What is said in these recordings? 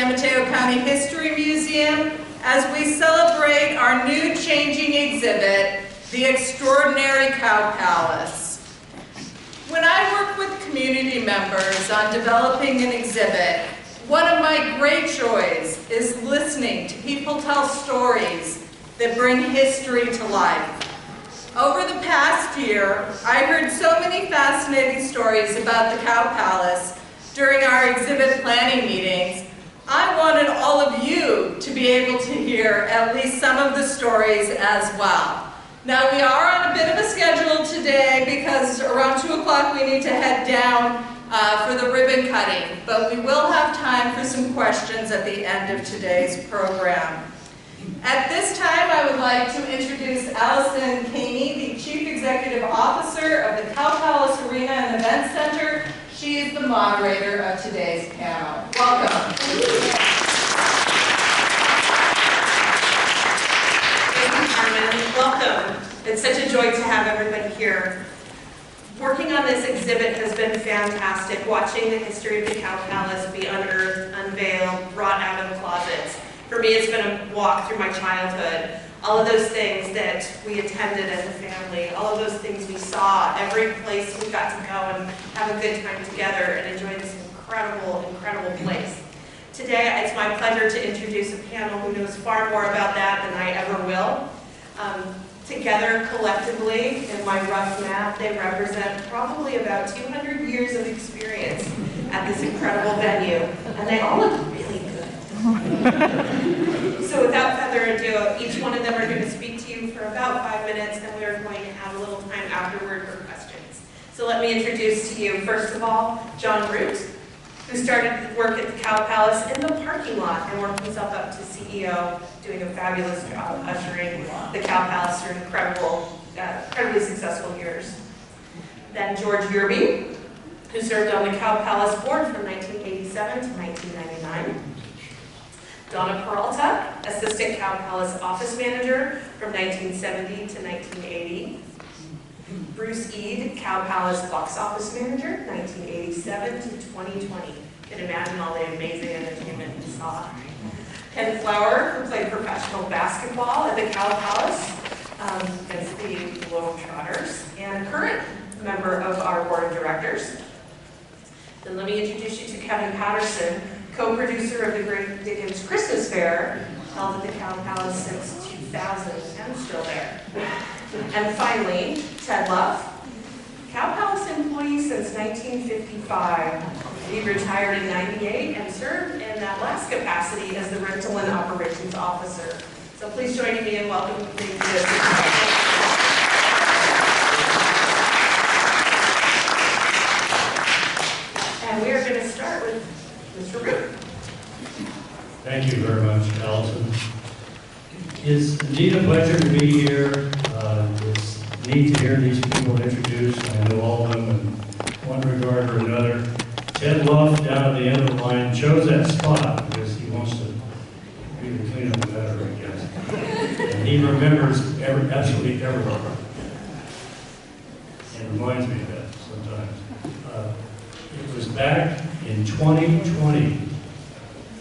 San Mateo County History Museum as we celebrate our new changing exhibit, The Extraordinary Cow Palace. When I work with community members on developing an exhibit, one of my great joys is listening to people tell stories that bring history to life. Over the past year, I heard so many fascinating stories about the Cow Palace during our exhibit planning meetings. I wanted all of you to be able to hear at least some of the stories as well. Now we are on a bit of a schedule today because around 2 o'clock we need to head down for the ribbon cutting, but we will have time for some questions at the end of today's program. At this time, I would like to introduce Allison Keaney, the Chief Executive Officer of the Cow Palace Arena and Event Center. She is the moderator of today's panel. Welcome. Thank you, Carmen. Welcome. It's such a joy to have everybody here. Working on this exhibit has been fantastic, watching the history of the Cow Palace be unearthed, unveiled, brought out of closets. For me, it's been a walk through my childhood. All of those things that we attended as a family, all of those things we saw, every place we got to go and have a good time together and enjoy this incredible, incredible place. Today, it's my pleasure to introduce a panel who knows far more about that than I ever will. Together, collectively, in my rough math, they represent probably about 200 years of experience at this incredible venue, and they all look really good. So without further ado, each one of them are going to speak to you for about 5 minutes, and we are going to have a little time afterward for questions. So let me introduce to you, first of all, John Root, who started work at the Cow Palace in the parking lot and worked himself up to CEO, doing a fabulous job ushering the Cow Palace through incredibly successful years. Then George Yerby, who served on the Cow Palace board from 1987 to 1999. Donna Peralta, Assistant Cow Palace Office Manager from 1970 to 1980. Bruce Eade, Cow Palace Box Office Manager, 1987 to 2020. You can imagine all the amazing entertainment we saw. Ken Flower, who played professional basketball at the Cow Palace against the Globetrotters, and a current member of our board of directors. Then let me introduce you to Kevin Patterson, co-producer of the Great Dickens Christmas Fair, held at the Cow Palace since 2000 and still there. And finally, Ted Luff, Cow Palace employee since 1955. He retired in '98 and served in that last capacity as the Rental and Operations Officer. So please join me in welcoming this. And we are going to start with Mr. Root. Thank you very much, Allison. It's indeed a pleasure to be here. It's neat to hear these people introduced. I know all of them in one regard or another. Ted Luff down at the end of the line chose that spot because he wants to be the cleanup better, I guess. And he remembers absolutely everyone. And reminds me of that sometimes. It was back in 2020,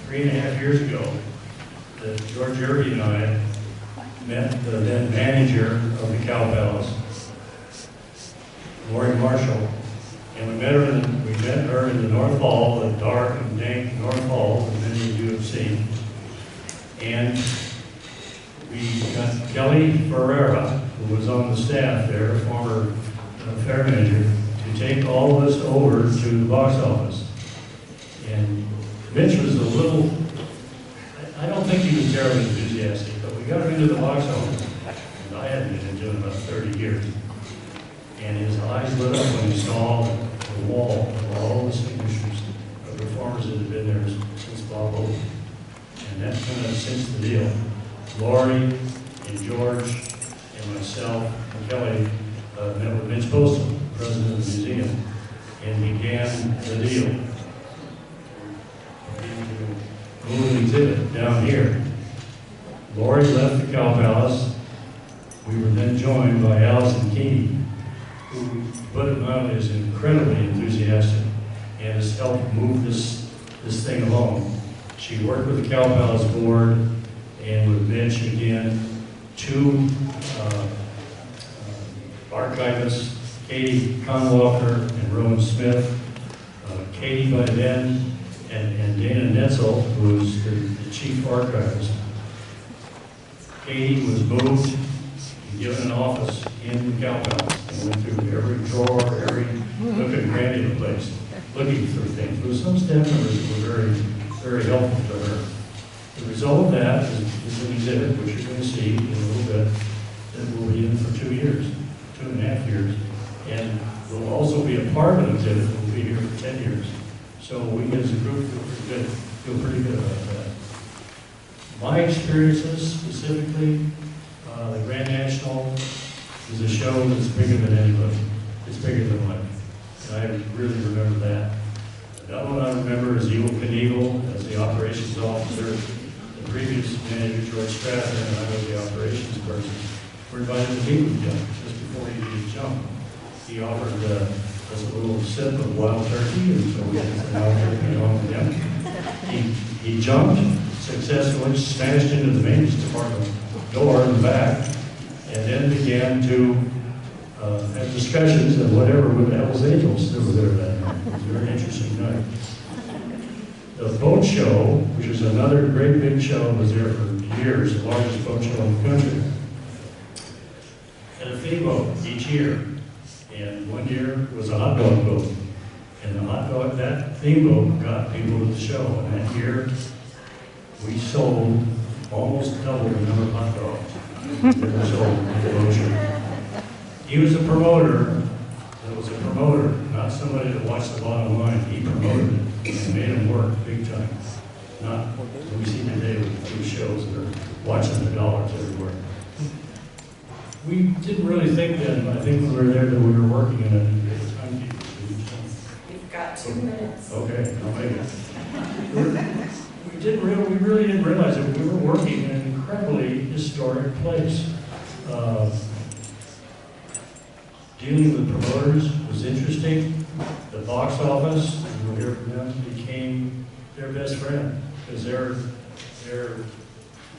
3.5 years ago, that George Yerby and I met the then manager of the Cow Palace, Lori Marshall, and we met her in the North Hall, the dark and dank North Hall that many of you have seen. And we got Kelly Ferreira, who was on the staff there, former fair manager, to take all of us over to the box office. And Mitch was a little, I don't think he was terribly enthusiastic, but we got him into the box office. And I hadn't been into it about 30 years. And his eyes lit up when he saw the wall of all the signatures of performers that had been there since Bob opened. And that kind of cinched the deal. Lori and George and myself and Kelly met with Mitch Postal, president of the museum, and began the deal. Move the exhibit down here. Lori left the Cow Palace. We were then joined by Allison Keaney, who, put it mildly, is incredibly enthusiastic and has helped move this thing along. She worked with the Cow Palace Board and with Mitch again, 2 archivists, Katie Conwalker and Rowan Smith. Katie by then and Dana Netzel, who was the chief archivist. Katie was moved and given an office in the Cow Palace and went through every drawer, every nook and cranny of the place, looking through things. There were some staff members that were very, very helpful to her. The result of that is an exhibit, which you're going to see in a little bit, that will be in for 2 years, 2.5 years. And will also be a part of an exhibit that will be here for 10 years. So we as a group feel pretty good about that. My experiences specifically, the Grand National is a show that's bigger than anybody. It's bigger than life. And I really remember that. Another one I remember is Eagle Knievel as the operations officer. The previous manager, George Stratton, and I was the operations person, were invited to meet with him just before he did jump. He offered us a little sip of wild turkey, and so we had some wild turkey along with him. He jumped successfully, smashed into the maintenance department door in the back, and then began to have discussions of whatever with the Hells Angels that were there that night. It was a very interesting night. The boat show, which is another great big show, was there for years, the largest boat show in the country. And a theme boat each year. And one year was a hot dog boat. And the hot dog, that theme boat got people to the show. And that year, we sold almost double the number of hot dogs that were sold at the boat show. He was a promoter. It was a promoter, not somebody that watched the bottom line. He promoted it and made him work big time. Not what we see today with shows that are watching the dollars everywhere. We didn't really think then, I think when we were there, that we were working in a timekeeper. You've got 2 minutes. Okay, I'll make it. We really didn't realize that we were working in an incredibly historic place. Dealing with promoters was interesting. The box office, you'll hear from them, became their best friend because their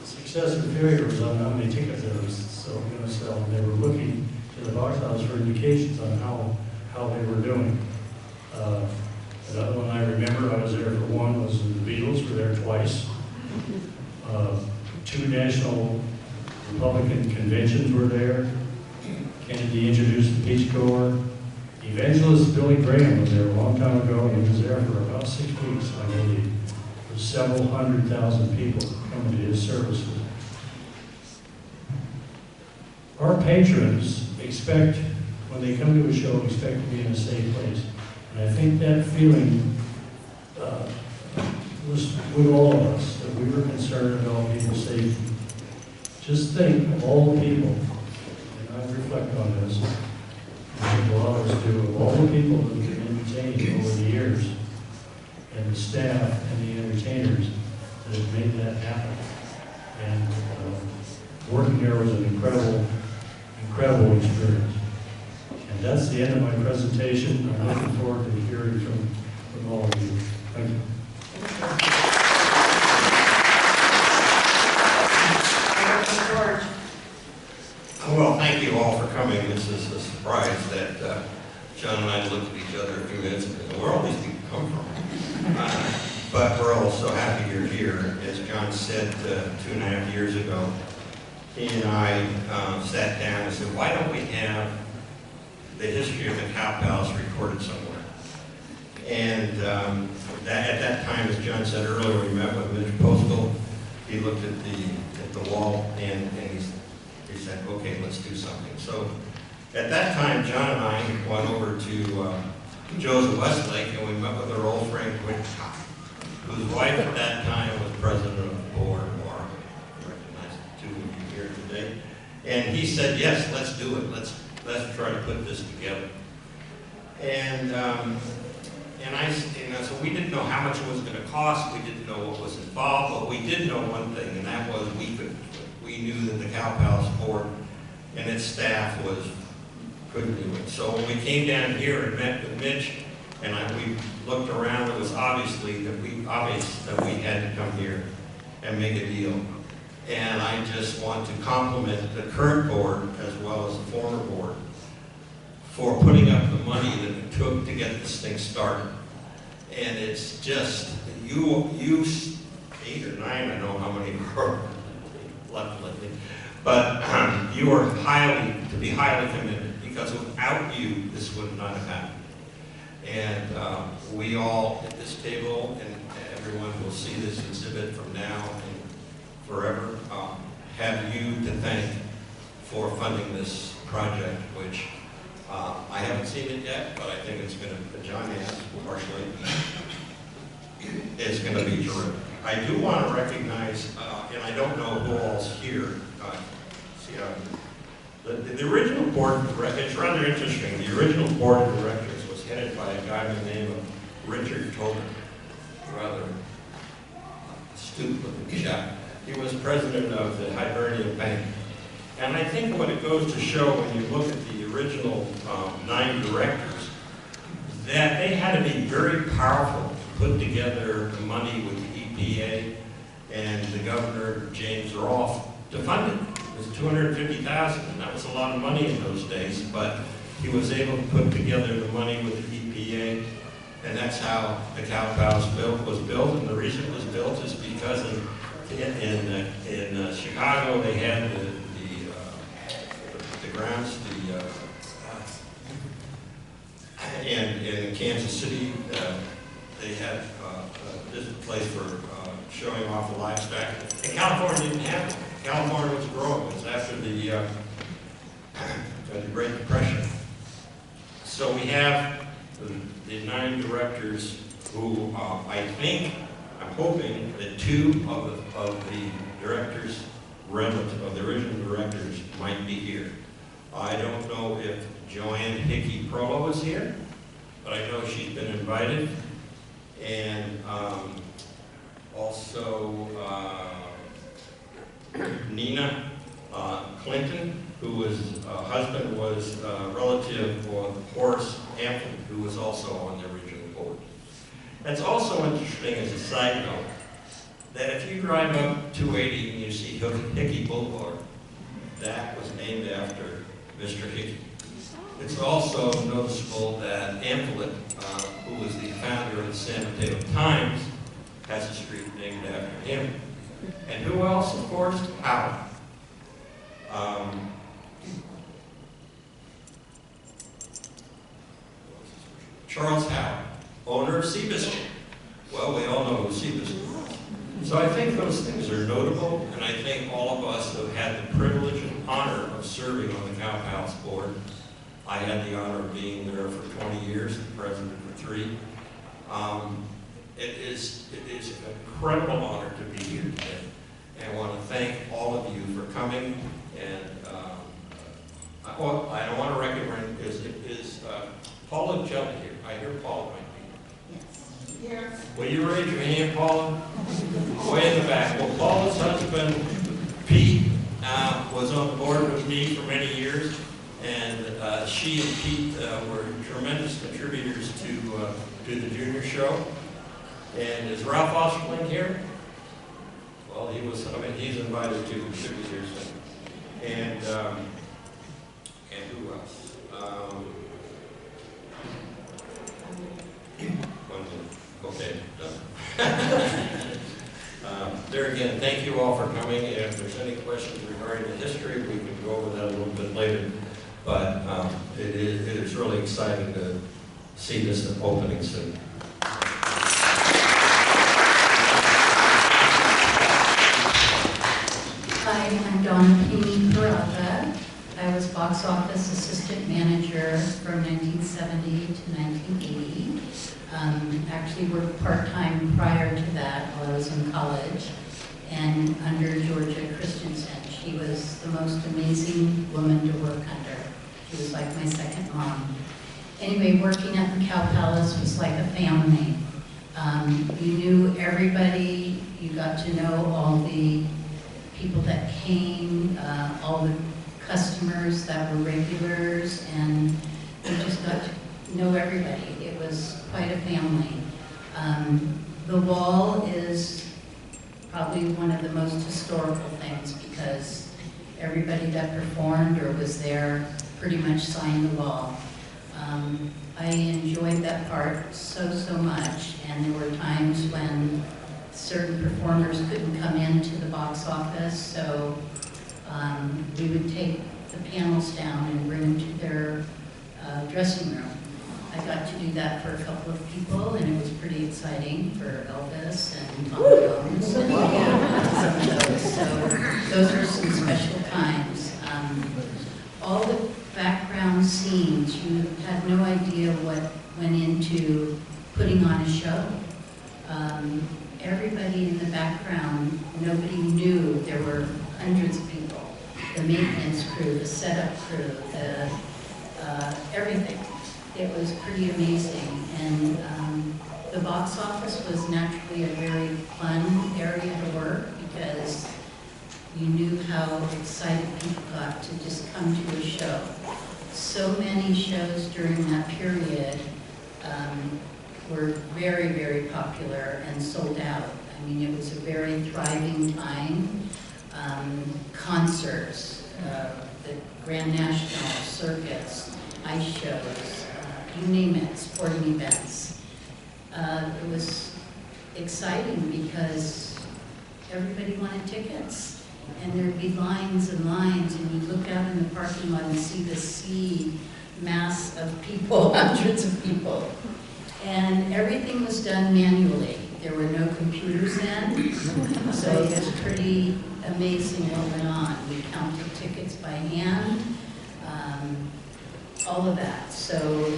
success and failure was on how many tickets they were going to sell, and they were looking to the box office for indications on how they were doing. Another one I remember, I was there for one, was the Beatles were there twice. 2 national Republican conventions were there. Kennedy introduced the Peace Corps. Evangelist Billy Graham was there a long time ago, and he was there for about 6 weeks, I believe. There were several 100,000 people coming to his services. Our patrons expect, when they come to a show, expect to be in a safe place. And I think that feeling was with all of us, that we were concerned about people's safety. Just think of all the people, and I reflect on this, and a lot of us do, of all the people that we've entertained over the years, and the staff and the entertainers that have made that happen. And working there was an incredible experience. And that's the end of my presentation. I'm looking forward to hearing from all of you. Thank you. George. Well, thank you all for coming. This is a surprise that John and I looked at each other a few minutes ago. Where all these people come from? But we're all so happy you're here. As John said 2.5 years ago, he and I sat down and said, why don't we have the history of the Cow Palace recorded somewhere? And at that time, as John said earlier, we met with Mr. Postal. He looked at the wall and he said, okay, let's do something. So at that time, John and I went over to Joe's Westlake, and we met with our old friend, Quick, whose wife at that time was president of the board, or I recognize the 2 of you here today. And he said, yes, let's do it. Let's try to put this together. And so we didn't know how much it was going to cost. We didn't know what was involved, but we did know one thing, and that was we knew that the Cow Palace board and its staff couldn't do it. So when we came down here and met with Mitch we looked around, it was obvious that we had to come here and make a deal. And I just want to compliment the current board as well as the former board for putting up the money that it took to get this thing started. And it's just, you 8 or 9, I know how many were left lately, but you are to be highly committed, because without you, this would not have happened. And we all at this table, and everyone will see this exhibit from now and forever, have you to thank for funding this project, which I haven't seen it yet, but I think it's going to, John has partially, it's going to be terrific. I do want to recognize, and I don't know who all's here, the original board, it's rather interesting, the original board of directors was headed by a guy by the name of Richard Tobin, rather astute looking chap. He was president of the Hibernian Bank. And I think what it goes to show when you look at the original 9 directors, that they had to be very powerful to put together the money with the EPA and the governor, James Rolfe, to fund it. It was $250,000, and that was a lot of money in those days, but he was able to put together the money with the EPA, and that's how the Cow Palace was built. And the reason it was built is because in Chicago they had the grounds, and in Kansas City they had this place for showing off the livestock. And California didn't have it. California was growing. It was after the Great Depression. So we have the 9 directors who I'm hoping that 2 of the directors, of the original directors, might be here. I don't know if Joanne Hickey Peralta was here, but I know she's been invited. And also Nina Clinton, whose husband was a relative of Horace Hampton, who was also on the original board. It's also interesting as a side note that if you drive up 280 and you see Hickey Boulevard, that was named after Mr. Hickey. It's also noticeable that Amphlett, who was the founder of the San Mateo Times, has a street named after him. And who else, of course? Howard. Charles Howard, owner of Seabiscuit. Well, we all know who Seabiscuit was. So I think those things are notable, and I think all of us have had the privilege and honor of serving on the Cow Palace board. I had the honor of being there for 20 years, the president for 3. It is an incredible honor to be here today. And I want to thank all of you for coming. And I don't want to recognize, is Paula Judd here? I hear Paula might be here. Yes. Will you raise your hand, Paula? Way in the back. Well, Paula's husband, Pete, was on the board with me for many years. And she and Pete were tremendous contributors to the junior show. And is Ralph Osterling here? Well, he's invited to contributors. And who else? Okay, done. There again, thank you all for coming. And if there's any questions regarding the history, we can go over that a little bit later. But it is really exciting to see this opening soon. Hi, I'm Donna Pini Peralta. I was box office assistant manager from 1970 to 1980. Actually worked part-time prior to that while I was in college and under Georgia Christensen. She was the most amazing woman to work under. She was like my second mom. Anyway, working at the Cow Palace was like a family. You knew everybody, you got to know all the people that came, all the customers that were regulars, and you just got know everybody. It was quite a family. The wall is probably one of the most historical things because everybody that performed or was there pretty much signed the wall. I enjoyed that part so much, and there were times when certain performers couldn't come into the box office, so we would take the panels down and bring them to their dressing room. I got to do that for a couple of people, and it was pretty exciting for Elvis and Tom Jones and some of those. So those are some special times. All the background scenes, you had no idea what went into putting on a show. Everybody in the background, nobody knew there were hundreds of people. The maintenance crew, the setup crew, everything. It was pretty amazing. And the box office was naturally a very fun area to work because you knew how excited people got to just come to a show. So many shows during that period were very popular and sold out. I mean, it was a very thriving time. Concerts, the Grand National, circuits, ice shows, you name it, sporting events. It was exciting because everybody wanted tickets. And there'd be lines and lines, and you'd look out in the parking lot and see the mass of people, hundreds of people. And everything was done manually. There were no computers then, so it was pretty amazing what went on. We counted tickets by hand, all of that. So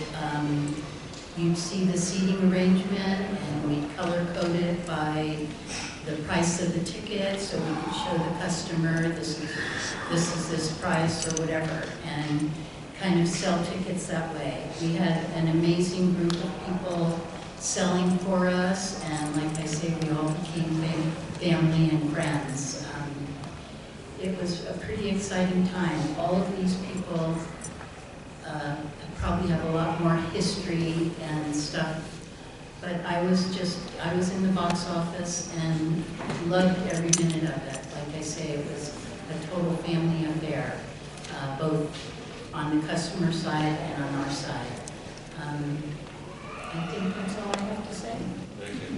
you'd see the seating arrangement, and we'd color-code it by the price of the ticket, so we could show the customer this is this price or whatever, and kind of sell tickets that way. We had an amazing group of people selling for us, and like I say, we all became family and friends. It was a pretty exciting time. All of these people probably have a lot more history and stuff, but I was in the box office and loved every minute of it. Like I say, it was a total family affair, both on the customer side and on our side. I think that's all I have to say. Thank you.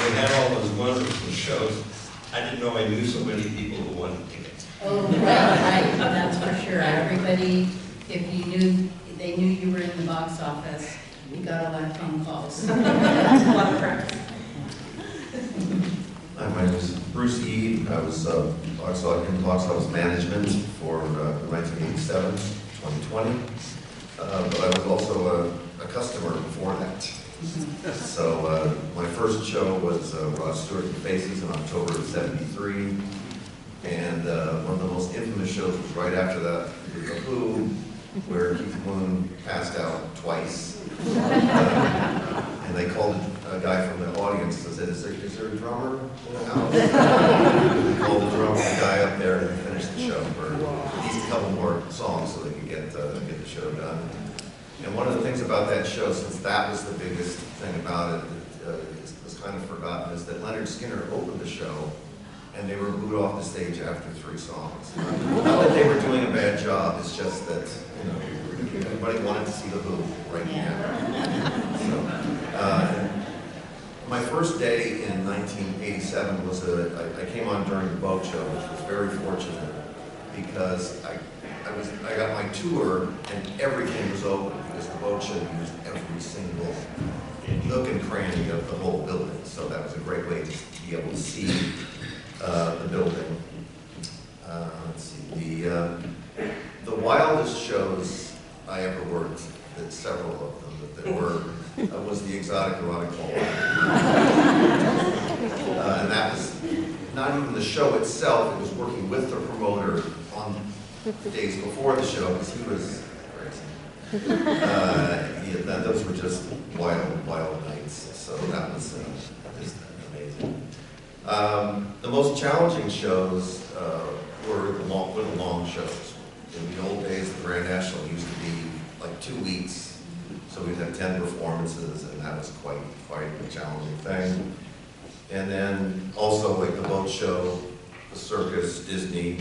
We had all those wonderful shows. I didn't know I knew so many people who wanted tickets. Oh, right, that's for sure. Everybody, if they knew you were in the box office, you got a lot of phone calls. A lot of practice. Hi, my name is Bruce Ede. I was in box office management for 1987, 2020. But I was also a customer before that. So my first show was Rod Stewart and Faces in October of '73. And one of the most infamous shows was right after that, with The Who, where Keith Moon passed out twice. And they called a guy from the audience and said, is there a drummer in the house? They called the guy up there and finished the show for at least a couple more songs so they could get the show done. And one of the things about that show, since that was the biggest thing about it, it was kind of forgotten, is that Leonard Skinner opened the show and they were booed off the stage after 3 songs. Not that they were doing a bad job, it's just that, everybody wanted to see The Who right now. So, my first day in 1987 was I came on during the boat show, which was very fortunate because I got my tour and everything was open because the boat show used every single nook and cranny of the whole building. So that was a great way to be able to see the building. Let's see, the wildest shows I ever worked, that several of them that there were, was the Exotic Erotic Ball. And that was not even the show itself, it was working with the promoter on the days before the show, because he was crazy. Those were just wild nights, so that was just amazing. The most challenging shows were the long shows, In the old days, the Grand National used to be like 2 weeks, so we'd have 10 performances, and that was quite a challenging thing. And then also like the boat show, the circus, Disney,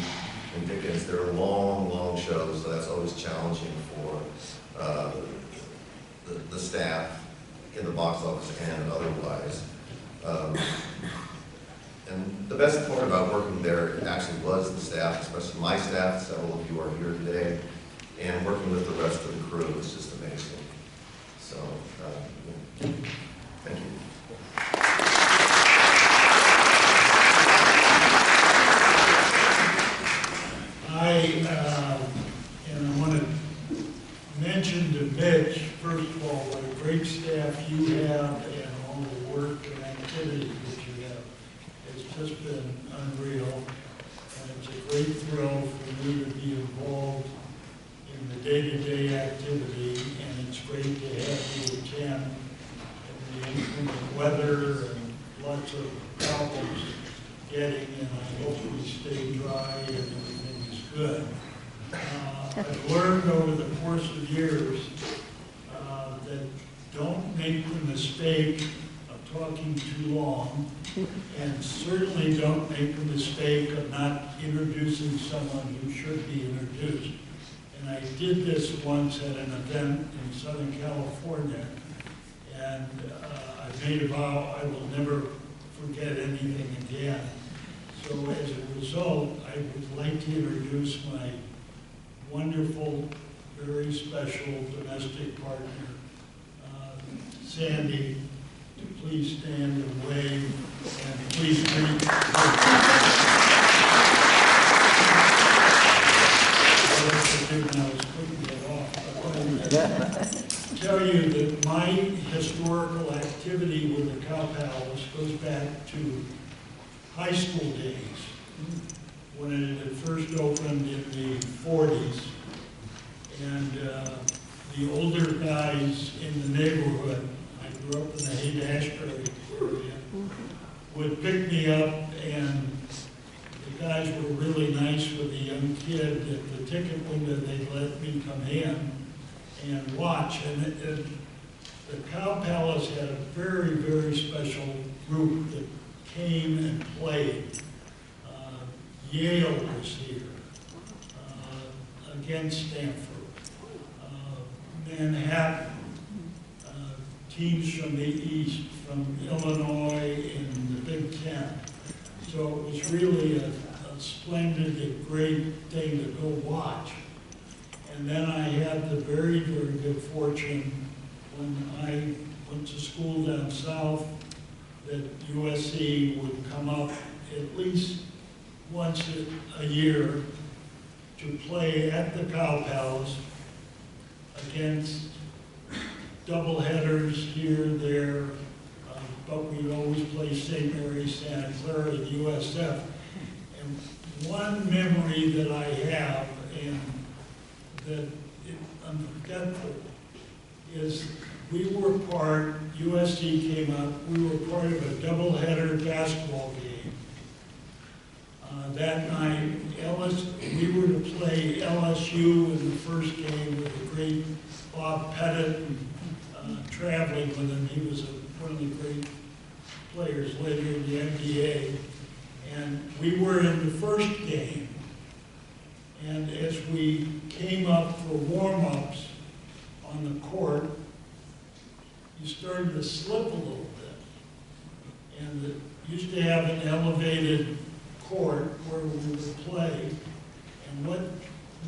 and Dickens, they're long shows, so that's always challenging for the staff in the box office and otherwise. And the best part about working there actually was the staff, especially my staff. Several of you are here today, and working with the rest of the crew is just amazing. So, thank you. And I want to mention to Mitch, first of all, what a great staff you have and all the work and activities that you have. It's just been unreal, and it's a great thrill for me to be involved in the day-to-day activity, and it's great to have you attend in the weather and lots of problems getting, and I hope we stay dry and everything is good. I've learned over the course of years that don't make the mistake of talking too long, and certainly don't make the mistake of not introducing someone who should be introduced. And I did this once at an event in Southern California, and I made a vow I will never forget anything again. So as a result, I would like to introduce my wonderful, very special domestic partner, Sandy, to please stand and wave, and please greet. Tell you that my historical activity with the Cow Palace goes back to high school days, when it had first opened in the 40s. And the older guys in the neighborhood, I grew up in the Haight-Ashbury area, would pick me up, and the guys were really nice with the young kid. At the ticket window, they'd let me come in and watch. And the Cow Palace had a very, very special group that came and played. Yale was here against Stanford. Manhattan, teams from the East, from Illinois and the Big Ten. So it was really a splendid and great thing to go watch. And then I had the very, very good fortune when I went to school down south that USC would come up at least once a year to play at the Cow Palace against doubleheaders here, there, but we'd always play St. Mary's, Santa Clara, and USF. And one memory that I have, and that I'm forgetful, is we were part, USC came up, we were part of a doubleheader basketball game. That night, we were to play LSU in the first game with the great Bob Pettit, traveling with him. He was one of the great players later in the NBA. And we were in the first game. And as we came up for warm-ups on the court, you started to slip a little bit. And it used to have an elevated court where we would play. And what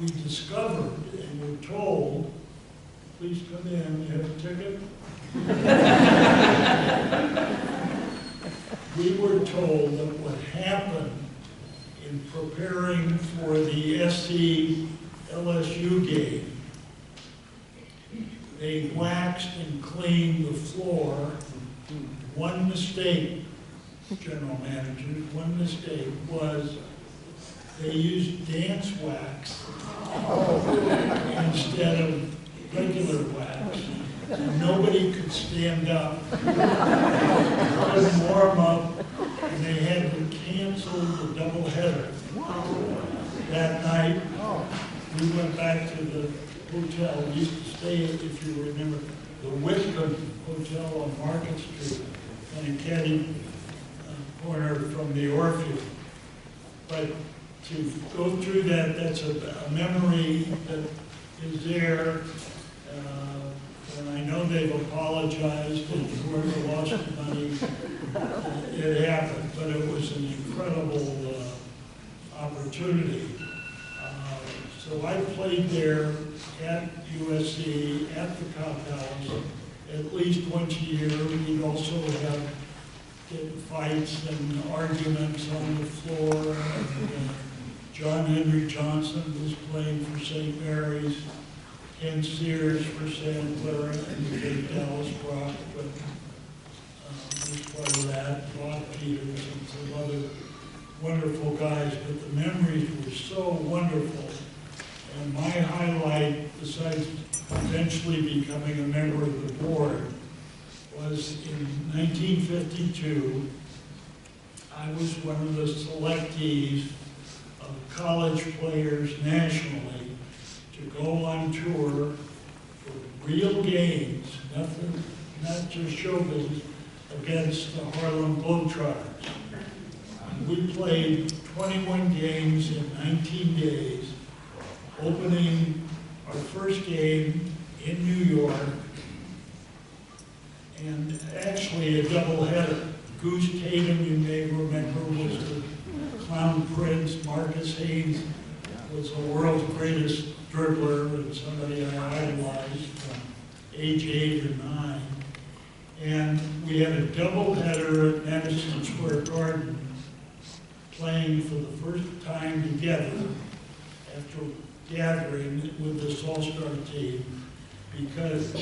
we discovered and were told, please come in, you have a ticket? We were told that what happened in preparing for the SC LSU game, they waxed and cleaned the floor. One mistake, general managers, one mistake was they used dance wax instead of regular wax. And nobody could stand up. Couldn't warm up, and they had to cancel the doubleheader that night. we went back to the hotel. We used to stay, if you remember, the Whitcomb Hotel on Market Street, on a caddy corner from the Orpheum. But to go through that, that's a memory that is there. And I know they've apologized and whoever lost the money, it happened, but it was an incredible opportunity. So I played there at USC, at the Cow Palace, at least once a year. We'd also have fights and arguments on the floor. And, John Henry Johnson was playing for St. Mary's, Ken Sears for Santa Clara, and the big Dallas Brock, but was part of that, Bob Peters and some other wonderful guys, but the memories were so wonderful. And my highlight, besides eventually becoming a member of the board, was in 1952, I was one of the selectees of college players nationally to go on tour for real games, nothing, not just showbiz, against the Harlem Globetrotters. We played 21 games in 19 days, opening our first game in New York, and actually a doubleheader. Goose Tatum, you may remember, was the Clown Prince. Marcus Haynes was the world's greatest dribbler and somebody I idolized from age 8 or 9. And we had a doubleheader at Madison Square Garden, playing for the first time together after gathering with this all-star team, because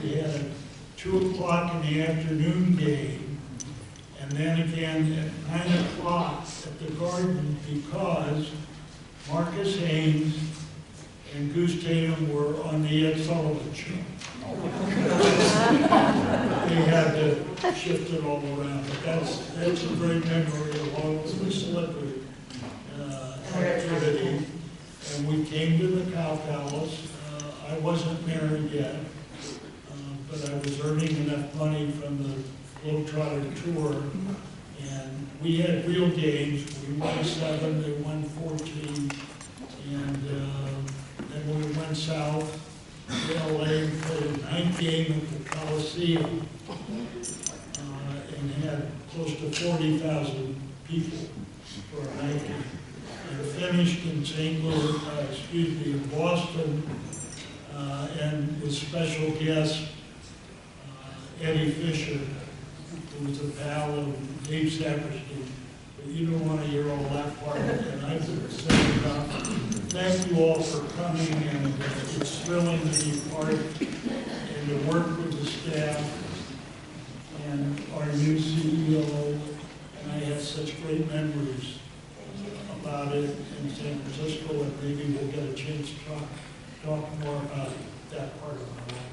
we had a 2 o'clock in the afternoon game, and then again at 9 o'clock at the Garden, because Marcus Haynes and Goose Tatum were on the Ed Sullivan Show. They had to shift it all around, but that's a great memory along with the celebrity activity. And we came to the Cow Palace. I wasn't married yet, but I was earning enough money from the Globetrotter tour, and we had real games. We won 7, they won 14, and then we went south to LA and played a night game at the Coliseum, and had close to 40,000 people for a night game. And finished in in Boston, and with special guest Eddie Fisher, who was a pal of Dave Saperstein. But you don't want to hear all that part of it, and I would say thank you all for coming, and it's thrilling to be part and to work with the staff and our new CEO, and I have such great memories about it in San Francisco, and maybe we'll get a chance to talk more about that part of our life.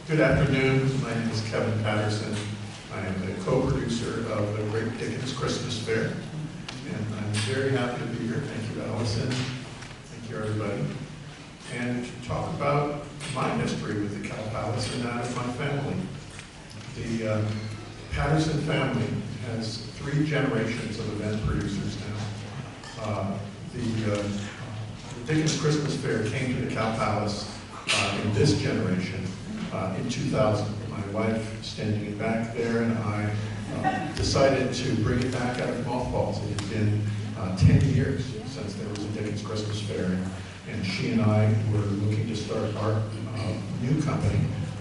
Good afternoon. My name is Kevin Patterson. I am the co-producer of the Great Dickens Christmas Fair, and I'm very happy to be here. Thank you, Allison. Thank you, everybody. And to talk about my history with the Cow Palace and that of my family. The Patterson family has 3 generations of event producers now. The Dickens Christmas Fair came to the Cow Palace in this generation in 2000. My wife standing it back there, and I decided to bring it back out of mothballs. It had been 10 years since there was a Dickens Christmas Fair, and she and I were looking to start our new company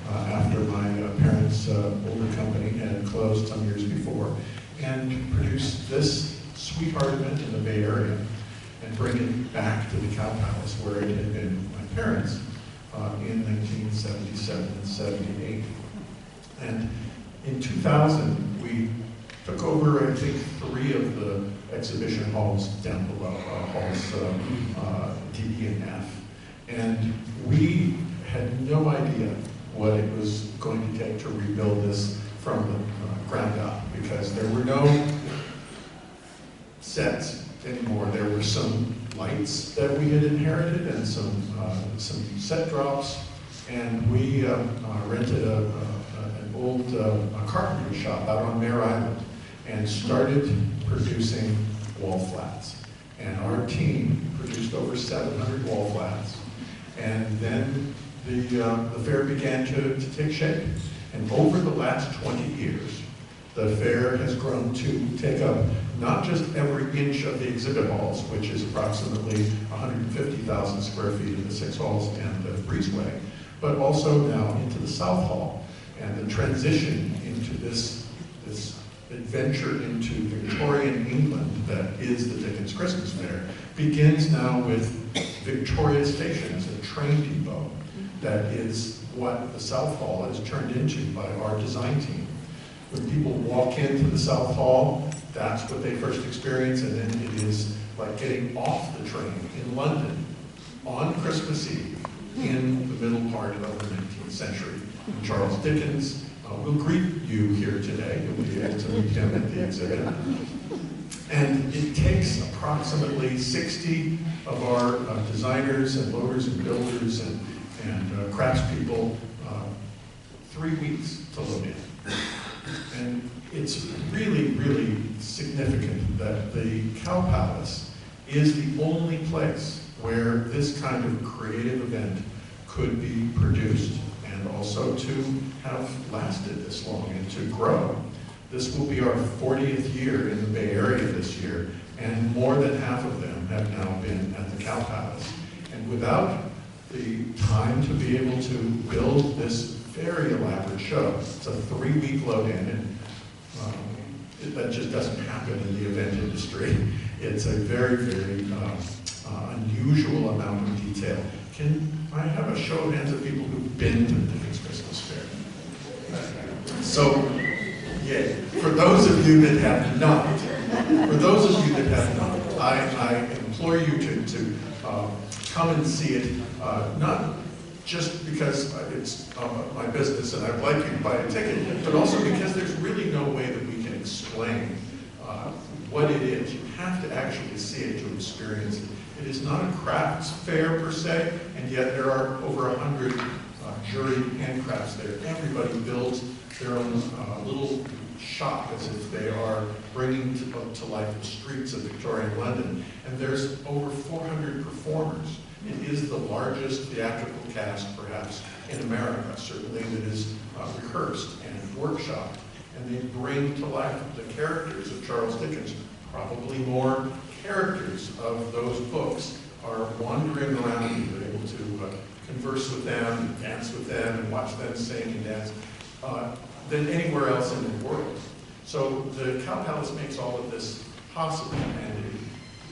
after my parents' older company had closed some years before, and produce this sweetheart event in the Bay Area and bring it back to the Cow Palace where it had been with my parents in 1977 and 78. And in 2000, we took over, I think, 3 of the exhibition halls down below, halls D, E, and F. And we had no idea what it was going to take to rebuild this from the ground up, because there were no sets anymore. There were some lights that we had inherited and some set drops, and we rented an old carpentry shop out on Mare Island and started producing wall flats. And our team produced over 700 wall flats. And then the fair began to take shape. And over the last 20 years, the fair has grown to take up not just every inch of the exhibit halls, which is approximately 150,000 square feet in the 6 halls and the breezeway, but also now into the South Hall. And the transition into this adventure into Victorian England that is the Dickens Christmas Fair begins now with Victoria Station as a train depot. That is what the South Hall has turned into by our design team. When people walk into the South Hall, that's what they first experience, and then it is like getting off the train in London on Christmas Eve in the middle part of the 19th century. Charles Dickens will greet you here today. You'll be able to meet him at the exhibit. And it takes approximately 60 of our designers and loaders and builders and craftspeople 3 weeks to load in. And it's really, really significant that the Cow Palace is the only place where this kind of creative event could be produced, and also to have lasted this long and to grow. This will be our 40th year in the Bay Area this year, and more than half of them have now been at the Cow Palace. And without the time to be able to build this very elaborate show, it's a 3-week load-in, and that just doesn't happen in the event industry. It's a very, very unusual amount of detail. Can I have a show of hands of people who've been to the Dickens Christmas Fair? So, yeah, for those of you that have not, I implore you to come and see it, not just because it's my business and I'd like you to buy a ticket, but also because there's really no way that we can explain what it is. You have to actually see it to experience it. It is not a crafts fair per se, and yet there are over 100 juried handcrafts there. Everybody builds their own little shop as if they are bringing to life the streets of Victorian London. And there's over 400 performers. It is the largest theatrical cast, perhaps, in America, certainly that is rehearsed and workshopped. And they bring to life the characters of Charles Dickens. Probably more characters of those books are wandering around, and you're able to converse with them, and dance with them, and watch them sing and dance than anywhere else in the world. So the Cow Palace makes all of this possible, and it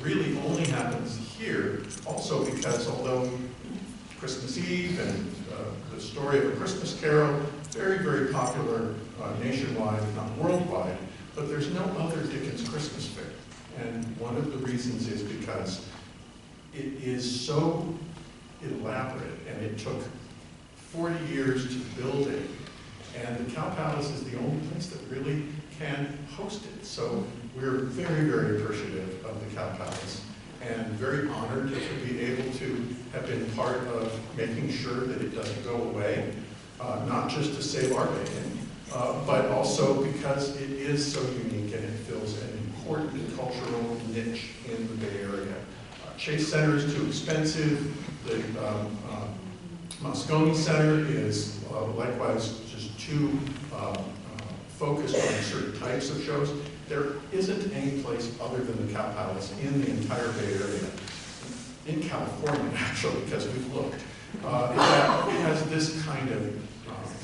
really only happens here, also because although Christmas Eve and the story of A Christmas Carol, very, very popular nationwide, if not worldwide, but there's no other Dickens Christmas Fair. And one of the reasons is because it is so elaborate, and it took 40 years to build it. And the Cow Palace is the only place that really can host it. So we're very, very appreciative of the Cow Palace and very honored to be able to have been part of making sure that it doesn't go away, not just to save our bacon, but also because it is so unique and it fills an important cultural niche in the Bay Area. Chase Center is too expensive. The Moscone Center is likewise just too focused on certain types of shows. There isn't any place other than the Cow Palace in the entire Bay Area, in California actually, because we've looked, that has this kind of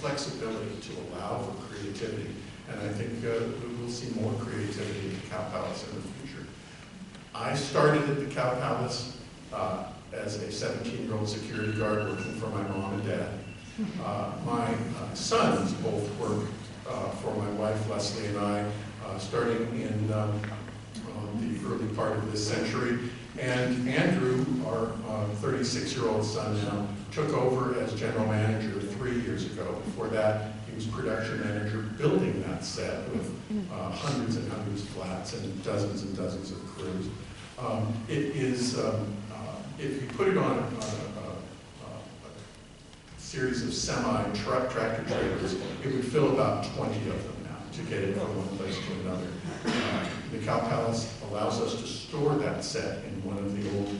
flexibility to allow for creativity. And I think we will see more creativity at the Cow Palace in the future. I started at the Cow Palace as a 17-year-old security guard working for my mom and dad. My sons both work for my wife Leslie and I, starting in the early part of this century. And Andrew, our 36-year-old son now, took over as general manager 3 years ago. Before that, he he was production manager building that set with hundreds and hundreds of flats and dozens of crews. It is, if you put it on a series of tractor trailers, it would fill about 20 of them now to get it from one place to another. The Cow Palace allows us to store that set in one of the old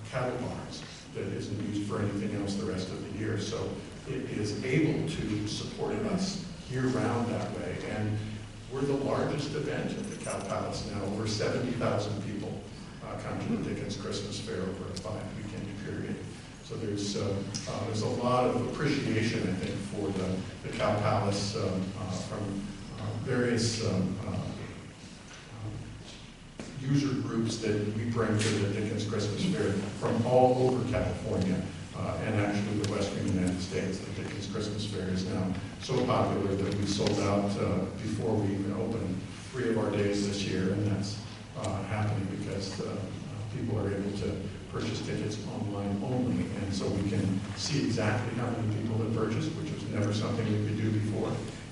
cattle barns that isn't used for anything else the rest of the year. So it is able to support us year-round that way. And we're the largest event at the Cow Palace now. Over 70,000 people come to the Dickens Christmas Fair over a 5-weekend period. So there's a lot of appreciation, I think, for the Cow Palace from various user groups that we bring to the Dickens Christmas Fair from all over California and actually the Western United States. The Dickens Christmas Fair is now so popular that we sold out before we even opened 3 of our days this year, and that's happening because people are able to purchase tickets online only, and so we can see exactly how many people have purchased, which was never something we could do before.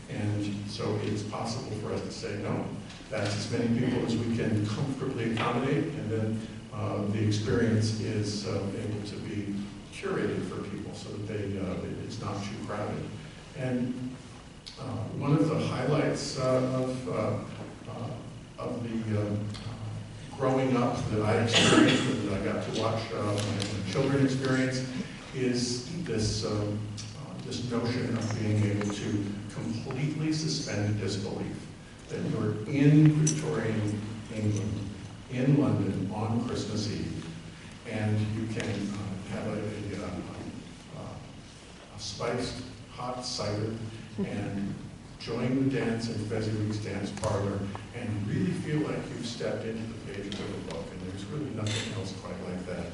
And so it's possible for us to say, no, that's as many people as we can comfortably accommodate, and then the experience is able to be curated for people so that it's not too crowded. And one of the highlights of the growing up that I experienced and that I got to watch my children experience is this notion of being able to completely suspend disbelief. That you're in Victorian England, in London, on Christmas Eve, and you can have a spiced hot cider and join the dance in Fezziwig's dance parlor and really feel like you've stepped into the pages of a book, and there's really nothing else quite like that.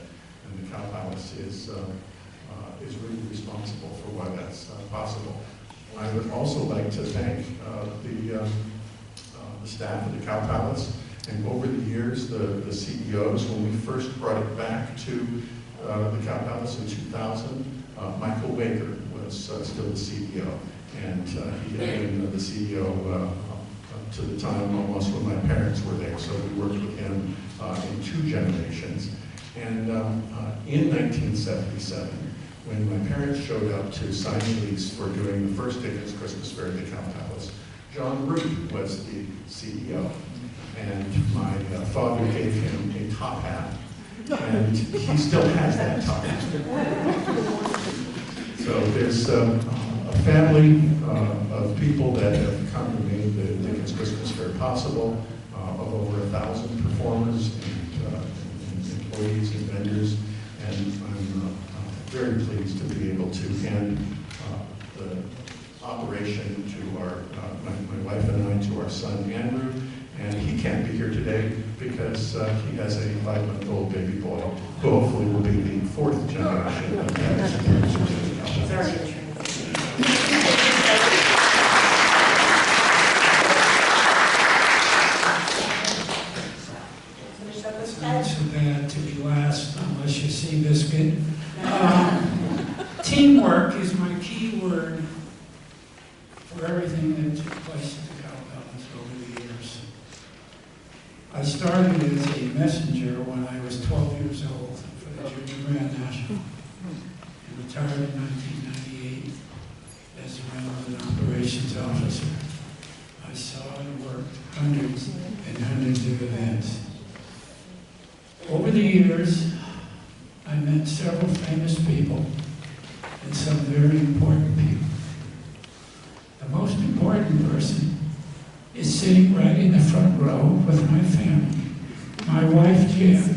And the Cow Palace is really responsible for why that's possible. I would also like to thank the staff of the Cow Palace, and over the years, the CEOs. When we first brought it back to the Cow Palace in 2000, Michael Waker was still the CEO, and he had been the CEO to the time almost when my parents were there, so we worked with him in 2 generations. And in 1977, when my parents showed up to sign the lease for doing the first Dickens Christmas Fair at the Cow Palace, John Root was the CEO, and my father gave him a top hat, and he still has that top hat. So there's a family of people that have come to make the Dickens Christmas Fair possible, of over 1,000 performers and employees and vendors, and I'm very pleased to be able to hand the operation to my wife and I, to our son Andrew, and he can't be here today because he has a 5-month-old baby boy who hopefully will be the 4th generation of Patterson. He's already in training. Finish up this It's Ted. not so bad to be last unless you see biscuit. Teamwork is my key word for everything that took place at the Cow Palace over the years. I started as a messenger when I was 12 years old for the Junior Grand National, and retired in 1998 as a relevant operations officer. I saw and worked hundreds and hundreds of events. Over the years, I met several famous people and some very important people. The most important person is sitting right in the front row with my family. My wife, Jan,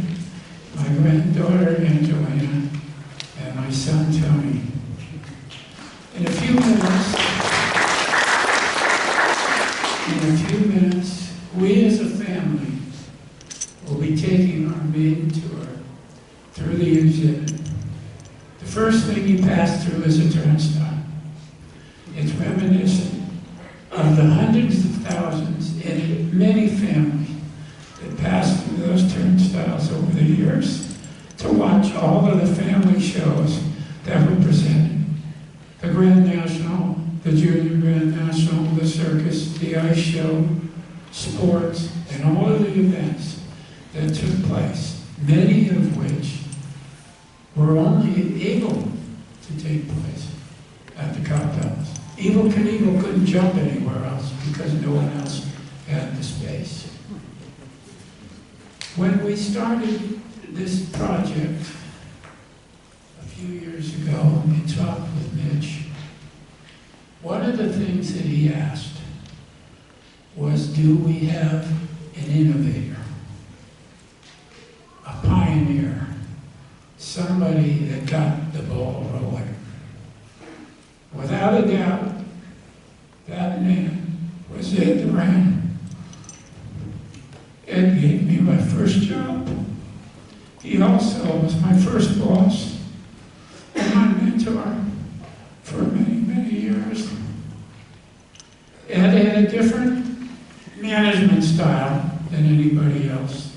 my granddaughter, Angelina, and my son, Tony. In a few minutes, we as a family will be taking our maiden tour through the exhibit. The first thing you pass through is a turnstile. It's reminiscent of the hundreds of thousands and many families that passed through those turnstiles over the years to watch all of the family shows that were presented. The Grand National the Junior Grand National, the circus, the ice show, sports, and all of the events that took place, many of which were only able to take place at the Cow Palace. Evel Knievel couldn't jump anywhere else because no one else had the space. When we started this project a few years ago, we talked with Mitch. One of the things that he asked was, do we have an innovator, a pioneer, somebody that got the ball rolling? Without a doubt, that man was Ed Duran. Ed gave me my first job. He also was my first boss and my mentor for many, many years. Ed had a different management style than anybody else.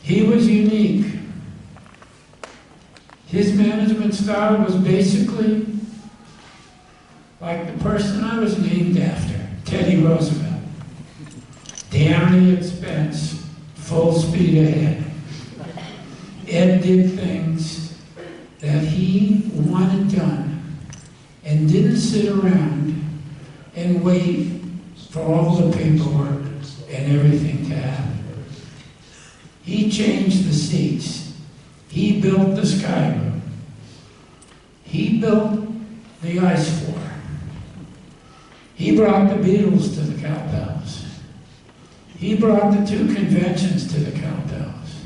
He was unique. His management style was basically like the person I was named after, Teddy Roosevelt. Damn the expense, full speed ahead. Ed did things that he wanted done and didn't sit around and wait for all the paperwork and everything to happen. He changed the seats. He built the sky room. He built the ice floor. He brought the Beatles to the Cow Palace. He brought the 2 conventions to the Cow Palace.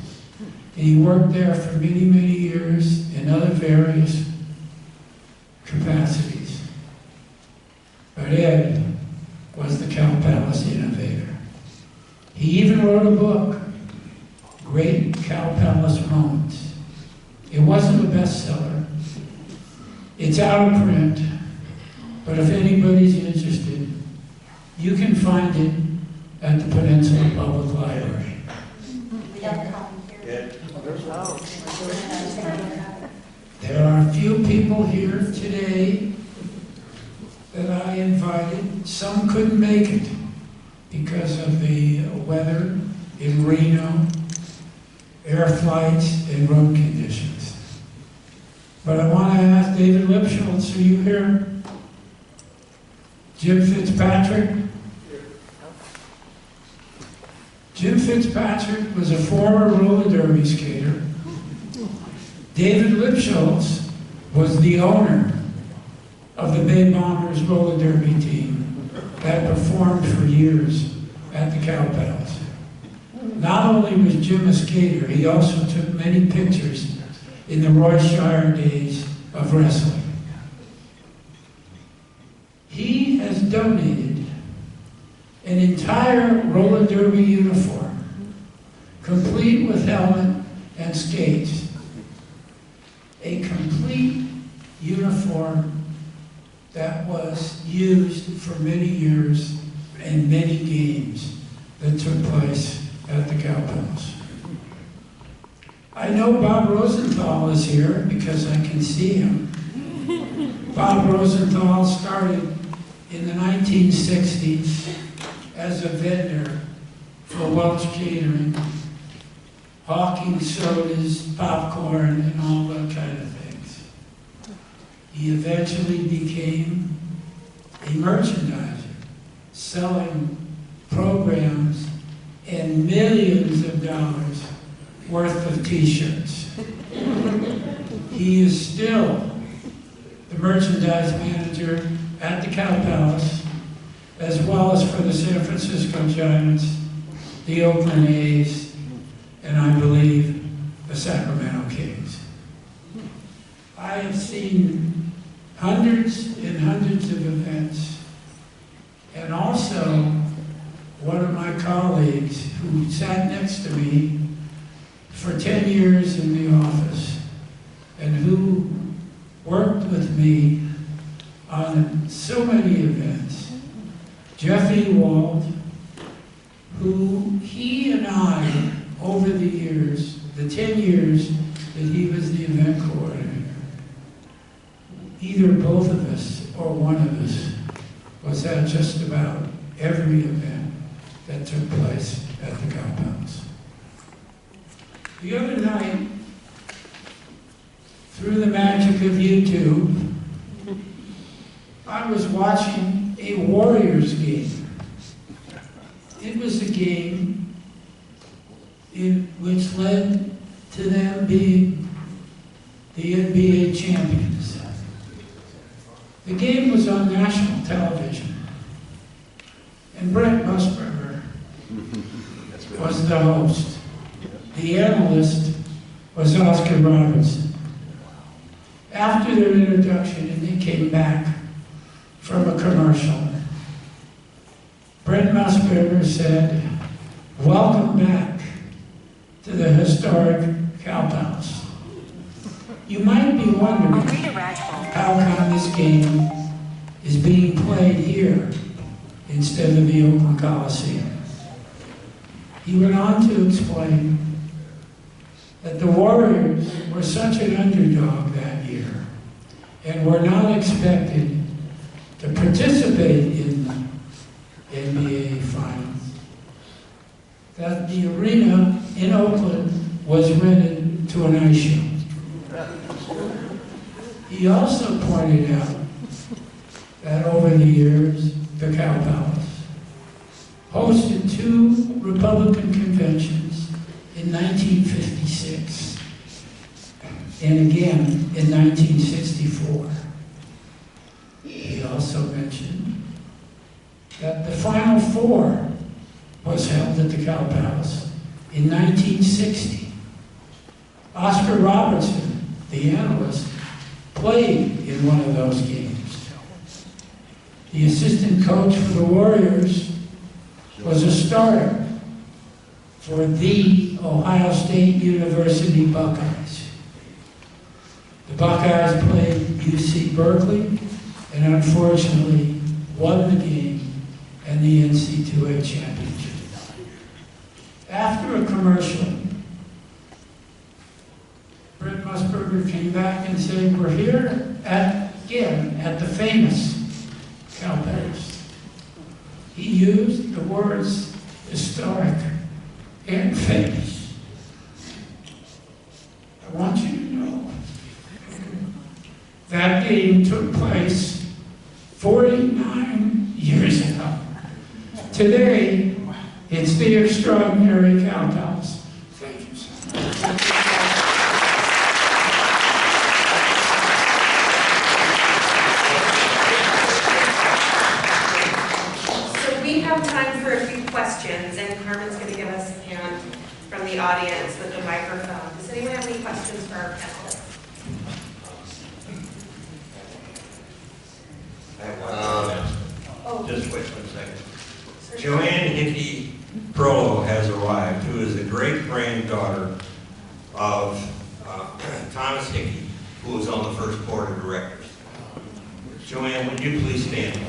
And he worked there for many, many years in other various capacities. But Ed was the Cow Palace innovator. He even wrote a book, Great Cow Palace Moments. It wasn't a bestseller. It's out of print, but if anybody's interested, you can find it at the Peninsula Public Library. There are a few people here today that I invited. Some couldn't make it because of the weather in Reno, air flights, and road conditions. But I want to ask David Lipschultz, are you here? Jim Fitzpatrick? Jim Fitzpatrick was a former roller derby skater. David Lipschultz was the owner of the Bay Bombers roller derby team that performed for years at the Cow Palace. Not only was Jim a skater, he also took many pictures in the Royshire days of wrestling. He has donated an entire roller derby uniform, complete with helmet and skates, a complete uniform that was used for many years and many games that took place at the Cow Palace. I know Bob Rosenthal is here because I can see him. Bob Rosenthal started in the 1960s as a vendor for Welch Catering, hawking sodas, popcorn, and all that kind of things. He eventually became a merchandiser, selling programs and millions of dollars worth of t-shirts. He is still the merchandise manager at the Cow Palace, as well as for the San Francisco Giants, the Oakland A's, and I believe the Sacramento Kings. I have seen hundreds and hundreds of events, and also one of my colleagues who sat next to me for 10 years in the office and who worked with me on so many events, Jeff Ewald, who he and I, over the years, the 10 years that he was the event coordinator, either both of us or one of us was at just about every event that took place at the Cow Palace. The other night, through the magic of YouTube, I was watching a Warriors game. It was a game which led to them being the NBA champions. The game was on national television, and Brent Musburger was the host. The analyst was Oscar Robertson. After their introduction, and they came back from a commercial, Brent Musburger said, "Welcome back to the historic Cow Palace." You might be wondering how come this game is being played here instead of the Oakland Coliseum. He went on to explain that the Warriors were such an underdog that year and were not expected to participate in the NBA Finals, that the arena in Oakland was rented to an ice show. He also pointed out that over the years, the Cow Palace hosted 2 Republican conventions in 1956 and again in 1964. He also mentioned that the Final Four was held at the Cow Palace in 1960. Oscar Robertson, the analyst, played in one of those games. The assistant coach for the Warriors was a starter for the Ohio State University Buckeyes. The Buckeyes played UC Berkeley and unfortunately won the game and the NC2A championship. After a commercial, Brent Musburger came back and said, "We're here again at the famous Cow Palace." He used the words historic and famous. I want you to know that game took place 49 years ago. Today, it's the extraordinary Cow Palace. Thank you, sir. We have time for a few questions, and Carmen's going to give us a hand from the audience with the microphone. Does anyone have any questions for our panelists? I have one. Just wait 1 second. Joanne Hickey Peralta has arrived, who is the great-granddaughter of Thomas Hickey, who was on the first board of directors. Joanne, would you please stand?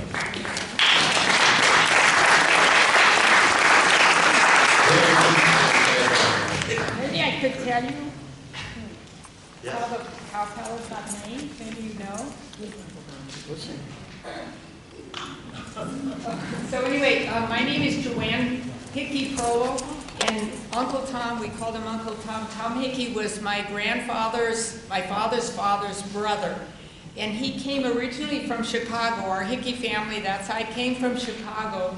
Maybe I could tell you how the Cow Palace got named. Maybe you know. So anyway, my name is Joanne Hickey Peralta, and Uncle Tom, we called him Uncle Tom. Tom Hickey was my father's father's brother. And he came originally from Chicago. Our Hickey family, that side, came from Chicago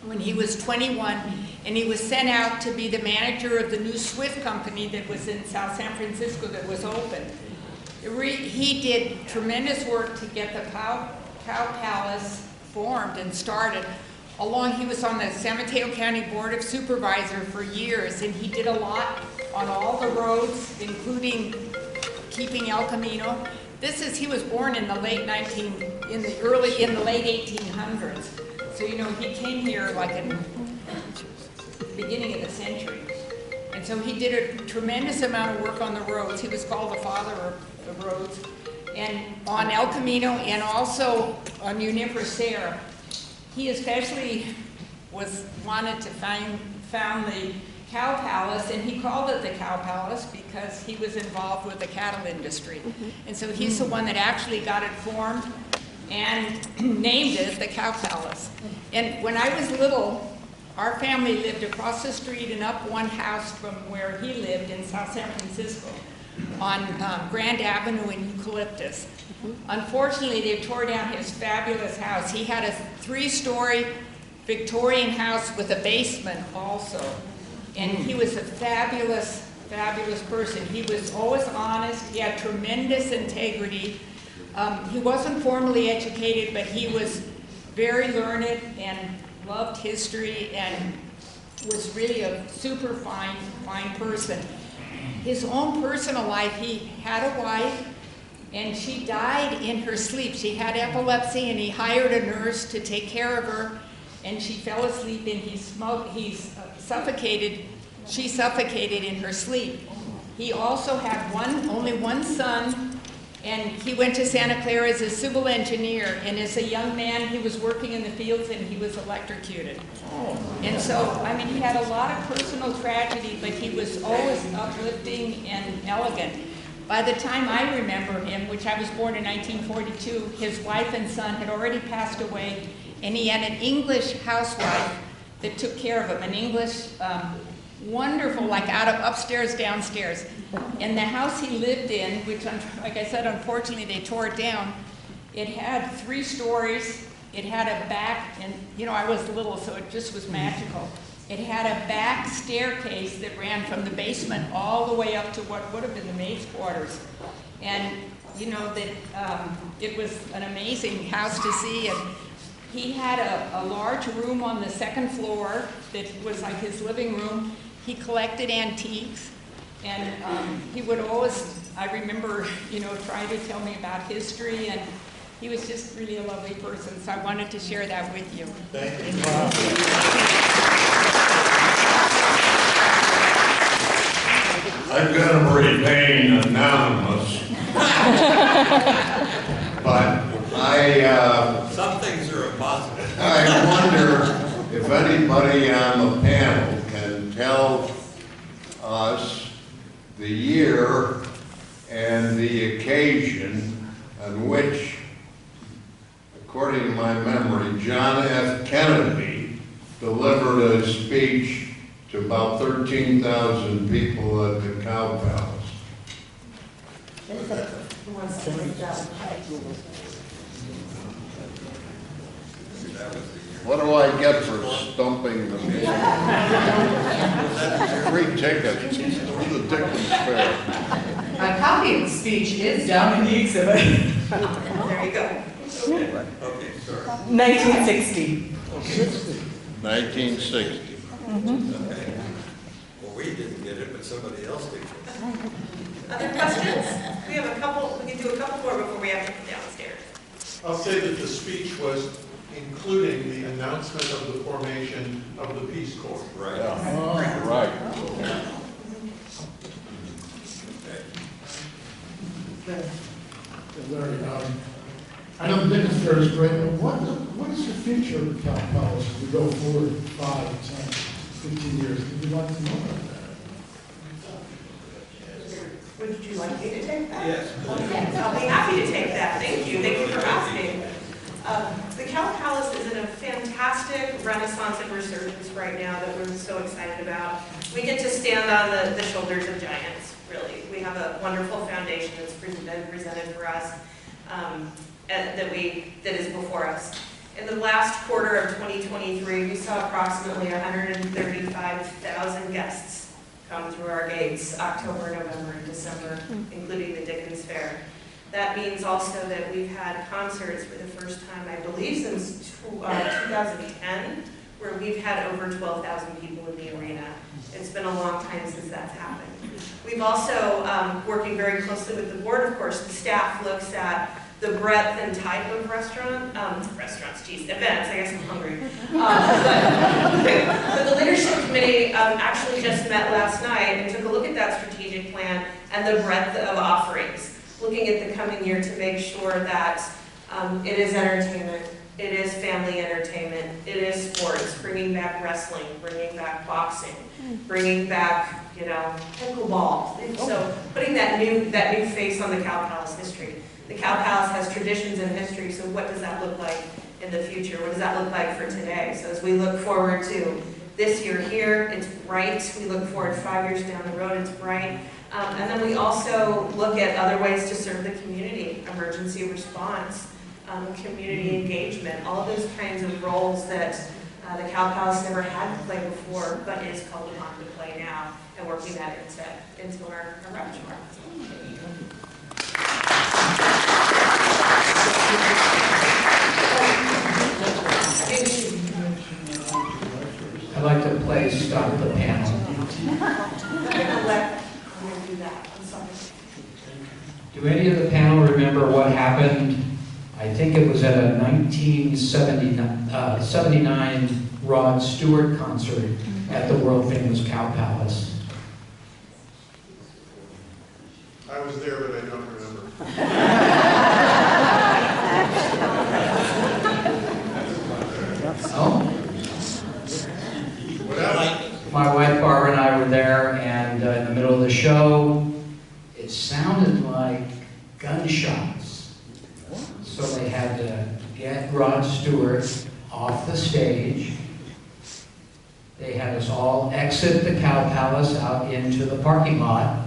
when he was 21, and he was sent out to be the manager of the new Swift company that was in South San Francisco that was open. He did tremendous work to get the Cow Palace formed and started. He was on the San Mateo County Board of Supervisors for years, and he did a lot on all the roads, including keeping El Camino. He was born in the late 1800s. So, you know, he came here like in the beginning of the century. And so he did a tremendous amount of work on the roads. He was called the father of the roads. And on El Camino and also on Uniper Serra. He especially wanted to found the Cow Palace, and he called it the Cow Palace because he was involved with the cattle industry. And so he's the one that actually got it formed and named it the Cow Palace. And when I was little, our family lived across the street and up one house from where he lived in South San Francisco on Grand Avenue in Eucalyptus. Unfortunately, they tore down his fabulous house. He had a 3-story Victorian house with a basement also. And he was a fabulous, fabulous person. He was always honest. He had tremendous integrity. He wasn't formally educated, but he was very learned and loved history and was really a super fine person. His own personal life, he had a wife and she died in her sleep. She had epilepsy and he hired a nurse to take care of her, and she fell asleep and he suffocated. She suffocated in her sleep. He also had only one son, and he went to Santa Clara as a civil engineer, and as a young man he was working in the fields and he was electrocuted. And so, I mean, he had a lot of personal tragedy, but he was always uplifting and elegant. By the time I remember him, which I was born in 1942, his wife and son had already passed away, and he had an English housewife that took care of him, an English, wonderful, like out of upstairs, downstairs. And the house he lived in, which, like I said, unfortunately they tore it down, it had 3 stories. It had a back, and you know, I was little, so it just was magical. It had a back staircase that ran from the basement all the way up to what would have been the maid's quarters. And you know, that it was an amazing house to see. And he had a large room on the 2nd floor that was like his living room. He collected antiques, and he would always, I remember, you know, trying to tell me about history, and he was just really a lovely person, so I wanted to share that with you. Thank you. I'm gonna remain anonymous, but Some things are impossible. I wonder if anybody on the panel can tell us the year and the occasion on which, according to my memory, John F. Kennedy delivered a speech to about 13,000 people at the Cow Palace. What do I get for stumping the meeting? Free tickets to the Dickens Fair. A copy of the speech is down in the exhibit. There you go. Okay, sorry. 1960. 1960. Okay. Well, we didn't get it, but somebody else did. Other questions? We have a couple, we can do a couple more before we have to come downstairs. I'll say that the speech was including the announcement of the formation of the Peace Corps. Right. Yeah. Right. Larry, I know the Dickens Fair is great, but what is the future of the Cow Palace as we go forward 5, 10, 15 years? Would you like to know about that? Would you like me to take that? Yes. Yes, I'll be happy to take that. Thank you. Thank you for asking. The Cow Palace is in a fantastic renaissance and resurgence right now that we're so excited about. We get to stand on the shoulders of giants, really. We have a wonderful foundation that's been presented for us that is before us. In the last quarter of 2023, we saw approximately 135,000 guests come through our gates, October, November, and December, including the Dickens Fair. That means also that we've had concerts for the first time, I believe, since 2010, where we've had over 12,000 people in the arena. It's been a long time since that's happened. We've also, working very closely with the board, of course, the staff looks at the breadth and type of events, I guess I'm hungry. But the leadership committee actually just met last night and took a look at that strategic plan and the breadth of offerings, looking at the coming year to make sure that it is entertainment, it is family entertainment, it is sports, bringing back wrestling, bringing back boxing, bringing back, you know, pickleball. So putting that new face on the Cow Palace history. The Cow Palace has traditions and history, so what does that look like in the future? What does that look like for today? So as we look forward to this year here, it's bright. We look forward 5 years down the road, it's bright. And then we also look at other ways to serve the community, emergency response, community engagement, all of those kinds of roles that the Cow Palace never had to play before, but is called upon to play now, and working that into our repertoire. I'd like to play Stop the Panel. I'm gonna do that. I'm sorry. Do any of the panel remember what happened? I think it was at a 1979 Rod Stewart concert at the world famous Cow Palace. I was there, but I don't remember. Oh? My wife Barbara and I were there, and in the middle of the show, it sounded like gunshots. So they had to get Rod Stewart off the stage. They had us all exit the Cow Palace out into the parking lot.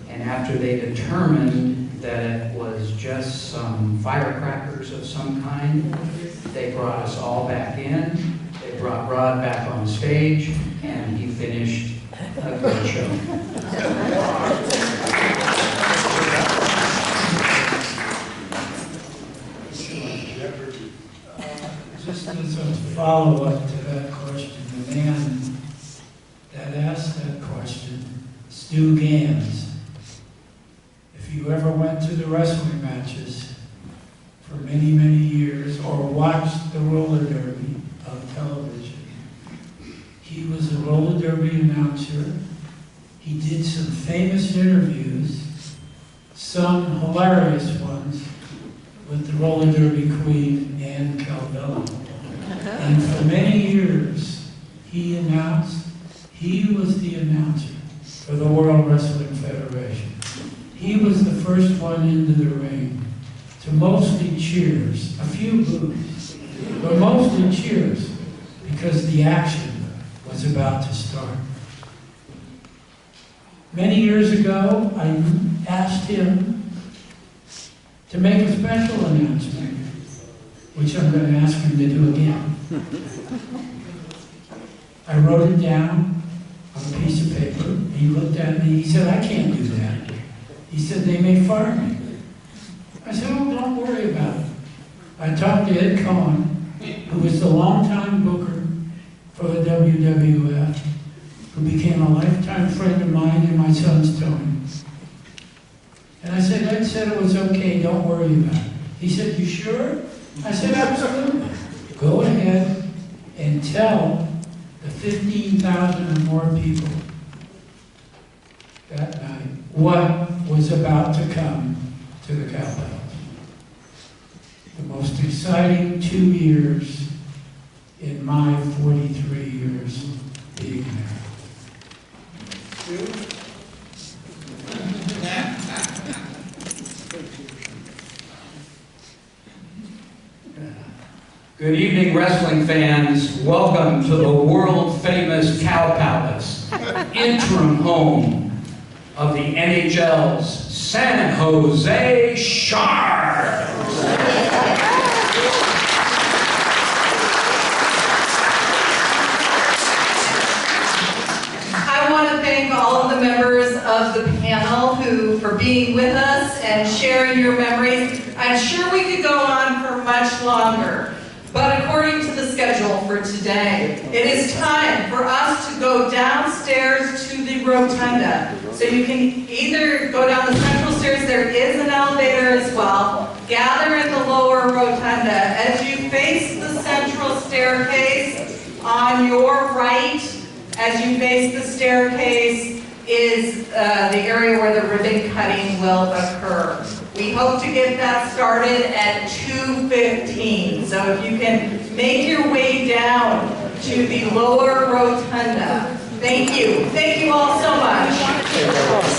And after they determined that it was just some firecrackers of some kind, they brought us all back in. They brought Rod back on stage, and he finished a good show. Just as a follow-up to that question, the man that asked that question, Stu Gans, if you ever went to the wrestling matches for many, many years or watched the roller derby on television, he was a roller derby announcer. He did some famous interviews, some hilarious ones, with the roller derby queen, Ann Calvello. And for many years, he was the announcer for the World Wrestling Federation. He was the first one into the ring to mostly cheers, a few boos, but mostly cheers, because the action was about to start. Many years ago, I asked him to make a special announcement, which I'm going to ask him to do again. I wrote it down on a piece of paper. He looked at me, he said, I can't do that. He said, they may fire me. I said, oh, don't worry about it. I talked to Ed Cohen, who was the longtime booker for the WWF, who became a lifetime friend of mine and my son's Tony. And I said, Ed said it was okay, don't worry about it. He said, you sure? I said, absolutely. Go ahead and tell the 15,000 or more people that night what was about to come to the Cow Palace. The most exciting 2 years in my 43 years being there. Good evening, wrestling fans. Welcome to the world-famous Cow Palace, interim home of the NHL's San Jose Sharks. I want to thank all of the members of the panel for being with us and sharing your memories. I'm sure we could go on for much longer, but according to the schedule for today, it is time for us to go downstairs to the rotunda. So you can either go down the central stairs, there is an elevator as well, gather in the lower rotunda. As you face the central staircase, on your right, as you face the staircase, is the area where the ribbon cutting will occur. We hope to get that started at 2:15. So if you can make your way down to the lower rotunda. Thank you. Thank you all so much.